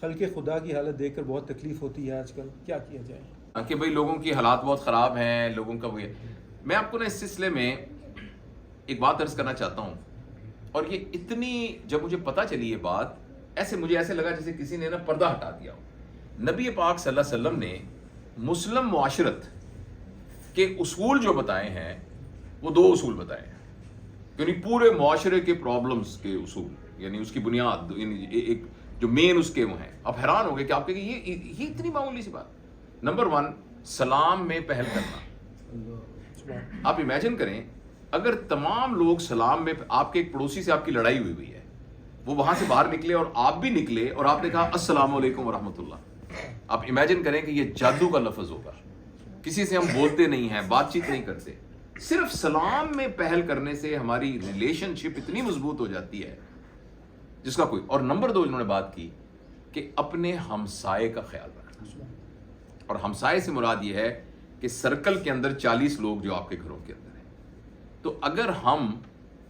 خلق خدا کی حالت دیکھ کر بہت تکلیف ہوتی ہے آج کل، کیا کیا جائے؟ کہ بھئی لوگوں کی حالات بہت خراب ہیں، لوگوں کا وہ میں آپ کو نا اس سلسلے میں ایک بات عرض کرنا چاہتا ہوں، اور یہ اتنی جب مجھے پتہ چلی یہ بات مجھے ایسے لگا جیسے کسی نے نا پردہ ہٹا دیا ہو۔ نبی پاک صلی اللہ علیہ وسلم نے مسلم معاشرت کے اصول جو بتائے ہیں وہ دو اصول بتائے ہیں، یعنی پورے معاشرے کے پرابلمز کے اصول، یعنی اس کی بنیاد، یعنی ایک جو مین اس کے وہ ہیں۔ آپ حیران ہو گئے کہ آپ کہیں یہ اتنی معمولی سی بات۔ نمبر 1، سلام میں پہل کرنا۔ آپ امیجن کریں اگر تمام لوگ سلام میں، آپ کے ایک پڑوسی سے آپ کی لڑائی ہوئی ہے، وہ وہاں سے باہر نکلے اور آپ بھی نکلے اور آپ نے کہا السلام علیکم ورحمۃ اللہ، آپ امیجن کریں کہ یہ جادو کا لفظ ہوگا۔ کسی سے ہم بولتے نہیں ہیں، بات چیت نہیں کرتے، صرف سلام میں پہل کرنے سے ہماری ریلیشن شپ اتنی مضبوط ہو جاتی ہے جس کا کوئی۔ اور نمبر 2 انہوں نے بات کی کہ اپنے ہمسائے کا خیال رکھنا، اور ہمسائے سے مراد یہ ہے کہ سرکل کے اندر 40 لوگ جو آپ کے گھروں کے اندر ہیں، تو اگر ہم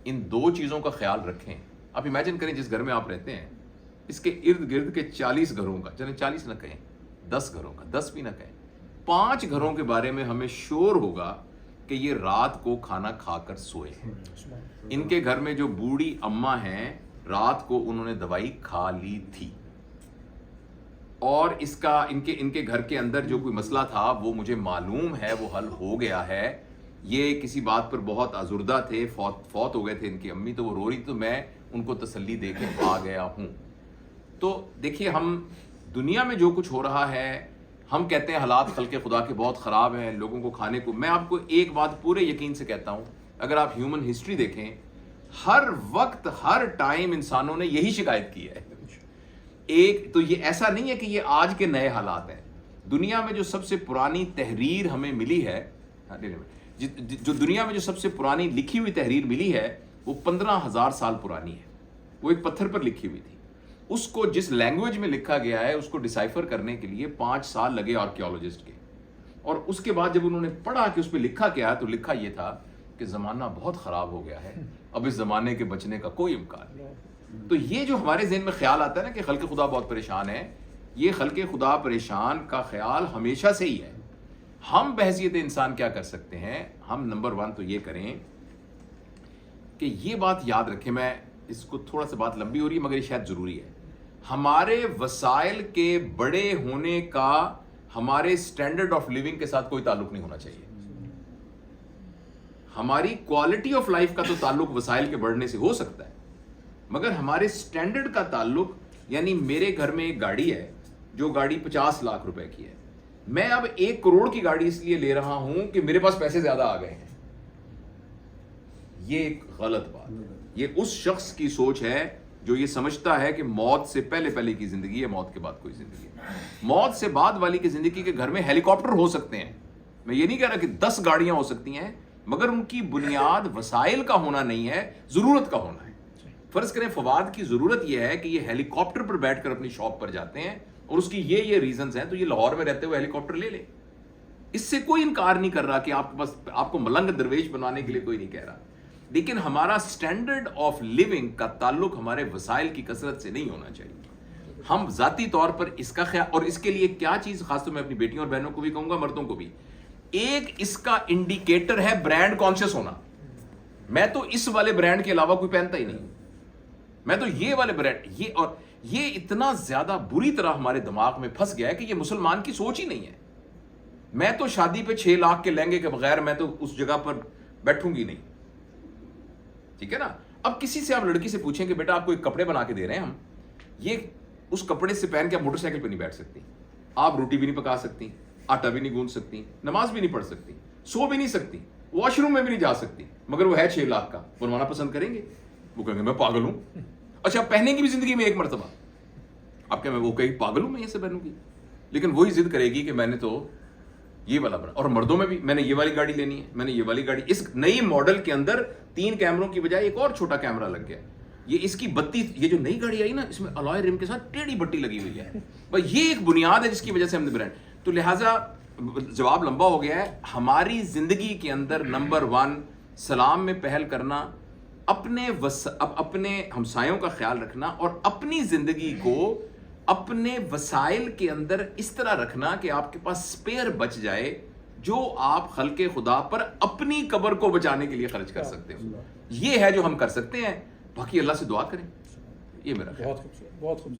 ان دو چیزوں کا خیال رکھیں، آپ امیجن کریں جس گھر میں آپ رہتے ہیں اس کے ارد گرد کے 40 گھروں کا، چلیں 40 نہ کہیں، 10 گھروں کا، 10 بھی نہ کہیں، 5 گھروں کے بارے میں ہمیں شور ہوگا کہ یہ رات کو کھانا کھا کر سوئے ہیں، ان کے گھر میں جو بوڑھی اماں ہیں رات کو انہوں نے دوائی کھا لی تھی، اور اس کا ان کے گھر کے اندر جو کوئی مسئلہ تھا وہ مجھے معلوم ہے وہ حل ہو گیا ہے، یہ کسی بات پر بہت آزردہ تھے، فوت ہو گئے تھے ان کی امی، تو وہ رو رہی، تو میں ان کو تسلی دے کے آ گیا ہوں۔ تو دیکھیے، ہم دنیا میں جو کچھ ہو رہا ہے، ہم کہتے ہیں حالات خلق خدا کے بہت خراب ہیں، لوگوں کو کھانے کو، میں آپ کو ایک بات پورے یقین سے کہتا ہوں، اگر آپ ہیومن ہسٹری دیکھیں، ہر وقت ہر ٹائم انسانوں نے یہی شکایت کی ہے۔ ایک تو یہ ایسا نہیں ہے کہ یہ آج کے نئے حالات ہیں، دنیا میں جو سب سے پرانی تحریر ہمیں ملی ہے، جو دنیا میں جو سب سے پرانی لکھی ہوئی تحریر ملی ہے وہ 15,000 سال پرانی ہے، وہ ایک پتھر پر لکھی ہوئی تھی، اس کو جس لینگویج میں لکھا گیا ہے اس کو ڈیسائفر کرنے کے لیے 5 سال لگے آرکیولوجسٹ کے، اور اس کے بعد جب انہوں نے پڑھا کہ اس پہ لکھا کیا ہے تو لکھا یہ تھا کہ زمانہ بہت خراب ہو گیا ہے، اب اس زمانے کے بچنے کا کوئی امکان نہیں۔ تو یہ جو ہمارے ذہن میں خیال آتا ہے نا کہ خلق خدا بہت پریشان ہے، یہ خلق خدا پریشان کا خیال ہمیشہ سے ہی ہے۔ ہم بحیثیت انسان کیا کر سکتے ہیں؟ ہم نمبر 1 تو یہ کریں کہ یہ بات یاد رکھیں، میں اس کو تھوڑا سا بات لمبی ہو رہی ہے مگر یہ شاید ضروری ہے، ہمارے وسائل کے بڑے ہونے کا ہمارے سٹینڈرڈ آف لیونگ کے ساتھ کوئی تعلق نہیں ہونا چاہیے۔ ہماری کوالٹی آف لائف کا تو تعلق وسائل کے بڑھنے سے ہو سکتا ہے، مگر ہمارے سٹینڈرڈ کا تعلق، یعنی میرے گھر میں ایک گاڑی ہے جو گاڑی 50 لاکھ روپے کی ہے، میں اب 1 کروڑ کی گاڑی اس لیے لے رہا ہوں کہ میرے پاس پیسے زیادہ آ گئے ہیں، یہ ایک غلط بات ہے۔ یہ اس شخص کی سوچ ہے جو یہ سمجھتا ہے کہ موت سے پہلے کی زندگی ہے، موت کے بعد کوئی زندگی ہے۔ موت سے بعد والی کی زندگی کے گھر میں ہیلی کاپٹر ہو سکتے ہیں، میں یہ نہیں کہہ رہا کہ 10 گاڑیاں ہو سکتی ہیں، مگر ان کی بنیاد وسائل کا ہونا نہیں ہے، ضرورت کا ہونا ہے۔ فرض کریں فواد کی ضرورت یہ ہے کہ یہ ہیلی کاپٹر پر بیٹھ کر اپنی شاپ پر جاتے ہیں اور اس کی یہ ریزنز ہیں، تو یہ لاہور میں رہتے ہوئے ہیلی کاپٹر لے لے، اس سے کوئی انکار نہیں کر رہا کہ آپ کے پاس، آپ کو ملنگ درویش بنوانے کے لیے کوئی نہیں کہہ رہا، لیکن ہمارا سٹینڈرڈ آف لیونگ کا تعلق ہمارے وسائل کی کثرت سے نہیں ہونا چاہیے۔ ہم ذاتی طور پر اس کا خیال، اور اس کے لیے کیا چیز، خاص طور میں اپنی بیٹیوں اور بہنوں کو بھی کہوں گا، مردوں کو بھی، ایک اس کا انڈیکیٹر ہے برانڈ کانشیس ہونا۔ میں تو اس والے برانڈ کے علاوہ کوئی پہنتا ہی نہیں، میں تو یہ والے برانڈ، اور یہ اتنا زیادہ بری طرح ہمارے دماغ میں پھنس گیا ہے کہ یہ مسلمان کی سوچ ہی نہیں ہے۔ میں تو شادی پہ 6 لاکھ کے لہنگے کے بغیر میں تو اس جگہ پر بیٹھوں گی نہیں، ٹھیک ہے نا؟ اب کسی سے آپ لڑکی سے پوچھیں کہ بیٹا آپ کو ایک کپڑے بنا کے دے رہے ہیں ہم، یہ اس کپڑے سے پہن کے آپ موٹر سائیکل پہ نہیں بیٹھ سکتی، آپ روٹی بھی نہیں پکا سکتی، آٹا بھی نہیں گوندھ سکتی، نماز بھی نہیں پڑھ سکتی، سو بھی نہیں سکتی، واش روم میں بھی نہیں جا سکتی، مگر وہ ہے 6 لاکھ کا، بنوانا پسند کریں گے؟ وہ کہیں گے میں پاگل ہوں۔ اچھا، پہنے کی بھی زندگی میں ایک مرتبہ، آپ کہیں وہ کہیں پاگل ہوں میں یہ سے پہنوں گی، لیکن وہی ضد کرے گی کہ میں نے تو یہ والا بنا، اور مردوں میں بھی میں نے یہ والی گاڑی لینی ہے، میں نے یہ والی گاڑی، اس نئی ماڈل کے اندر 3 کیمروں کی بجائے ایک اور چھوٹا کیمرہ لگ گیا، یہ اس کی بتی، یہ جو نئی گاڑی آئی نا اس میں الوائے رم کے ساتھ ٹیڑھی بٹی لگی ہوئی ہے، بھائی یہ ایک بنیاد ہے جس کی وجہ سے ہم نے برانڈ، تو لہٰذا جواب لمبا ہو گیا ہے، ہماری زندگی کے اندر نمبر 1 سلام میں پہل کرنا، اپنے ہمسایوں کا خیال رکھنا، اور اپنی زندگی کو اپنے وسائل کے اندر اس طرح رکھنا کہ آپ کے پاس سپیئر بچ جائے جو آپ خلق خدا پر اپنی قبر کو بچانے کے لیے خرچ کر سکتے ہو. یہ ہے جو ہم کر سکتے ہیں. باقی اللہ سے دعا کریں. یہ میرا خیال. بہت خوبصورت.